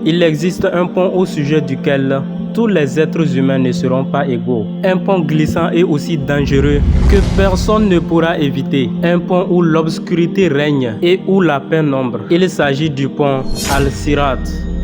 il existe un pont au sujet duquel tous les êtres humains ne seront pas égaux. Un pont glissant et aussi dangereux que personne ne pourra éviter. Un pont où l'obscurité règne et où la pénombre. Il s'agit du pont Al-Sirat.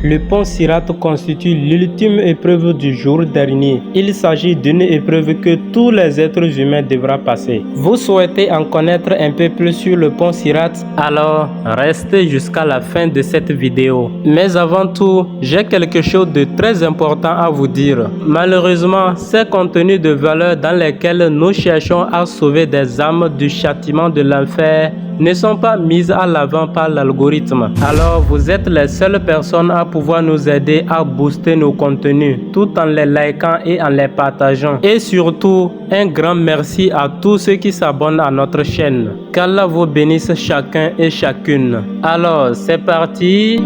Le pont Sirat constitue l'ultime épreuve du jour dernier. Il s'agit d'une épreuve que tous les êtres humains devront passer. Vous souhaitez en connaître un peu plus sur le pont Sirat? Alors, restez jusqu'à la fin de cette vidéo. Mais avant tout, j'ai quelque chose de très important à vous dire. Malheureusement, ces contenus de valeur dans lesquels nous cherchons à sauver des âmes du châtiment de l'enfer ne sont pas mises à l'avant par l'algorithme. Alors vous êtes les seules personnes à pouvoir nous aider à booster nos contenus tout en les likant et en les partageant. Et surtout, un grand merci à tous ceux qui s'abonnent à notre chaîne. Qu'Allah vous bénisse chacun et chacune. Alors c'est parti.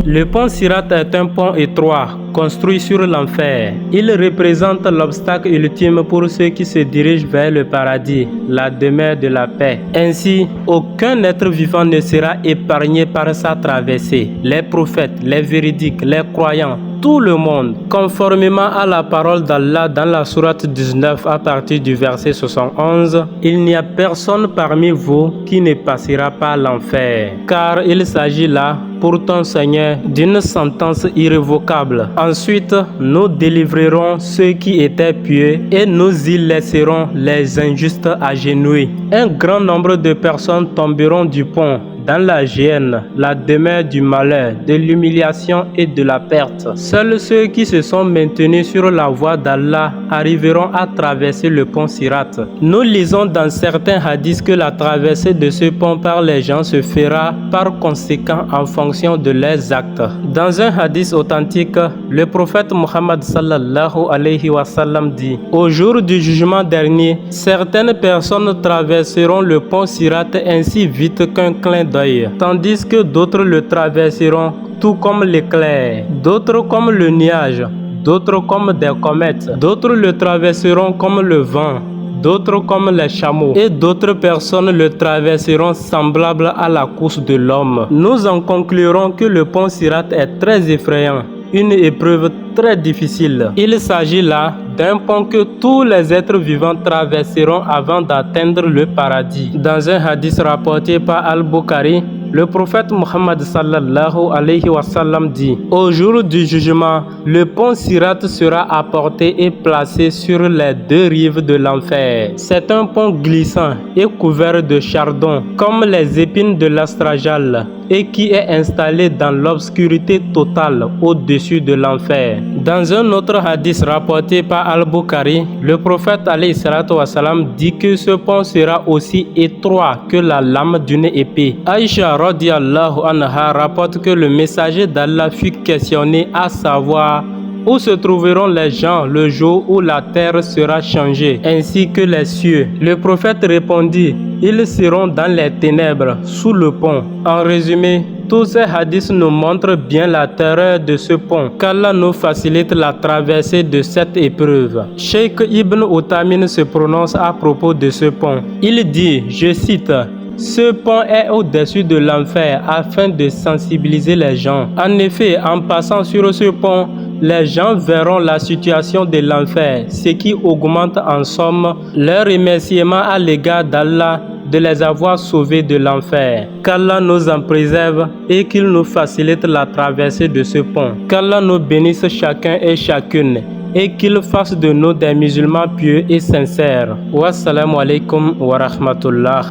Le pont Sirat est un pont étroit, construit sur l'enfer. Il représente l'obstacle ultime pour ceux qui se dirigent vers le paradis, la demeure de la paix. Ainsi, aucun être vivant ne sera épargné par sa traversée. Les prophètes, les véridiques, les croyants, tout le monde, conformément à la parole d'Allah dans la sourate 19 à partir du verset 71, il n'y a personne parmi vous qui ne passera par l'enfer, car il s'agit là pour ton Seigneur d'une sentence irrévocable. Ensuite, nous délivrerons ceux qui étaient pieux et nous y laisserons les injustes agenouillés. Un grand nombre de personnes tomberont du pont dans la géhenne, la demeure du malheur, de l'humiliation et de la perte. Seuls ceux qui se sont maintenus sur la voie d'Allah arriveront à traverser le pont Sirat. Nous lisons dans certains hadiths que la traversée de ce pont par les gens se fera par conséquent en fonction de leurs actes. Dans un hadith authentique, le prophète Muhammad sallallahu alayhi wa sallam dit: au jour du jugement dernier, certaines personnes traverseront le pont Sirat ainsi vite qu'un clin d'œil, tandis que d'autres le traverseront tout comme l'éclair, d'autres comme le nuage, d'autres comme des comètes, d'autres le traverseront comme le vent, d'autres comme les chameaux, et d'autres personnes le traverseront semblable à la course de l'homme. Nous en conclurons que le pont Sirat est très effrayant, une épreuve très difficile. Il s'agit là d'un pont que tous les êtres vivants traverseront avant d'atteindre le paradis. Dans un hadith rapporté par Al-Bukhari, le prophète Muhammad sallallahu alayhi wa sallam dit: au jour du jugement, le pont Sirat sera apporté et placé sur les deux rives de l'enfer. C'est un pont glissant et couvert de chardon, comme les épines de l'astragale, et qui est installé dans l'obscurité totale au-dessus de l'enfer. Dans un autre hadith rapporté par Al-Bukhari, le prophète alayhi salatu wa salam dit que ce pont sera aussi étroit que la lame d'une épée. Aïcha radiyallahu anha rapporte que le messager d'Allah fut questionné à savoir où se trouveront les gens le jour où la terre sera changée, ainsi que les cieux. Le prophète répondit: ils seront dans les ténèbres, sous le pont. En résumé, tous ces hadiths nous montrent bien la terreur de ce pont. Qu'Allah nous facilite la traversée de cette épreuve. Cheikh Ibn Uthaymeen se prononce à propos de ce pont. Il dit, je cite: ce pont est au-dessus de l'enfer afin de sensibiliser les gens. En effet, en passant sur ce pont, les gens verront la situation de l'enfer, ce qui augmente en somme leur remerciement à l'égard d'Allah de les avoir sauvés de l'enfer. Qu'Allah nous en préserve et qu'il nous facilite la traversée de ce pont. Qu'Allah nous bénisse chacun et chacune et qu'il fasse de nous des musulmans pieux et sincères. Wassalamu alaikum wa rahmatullah.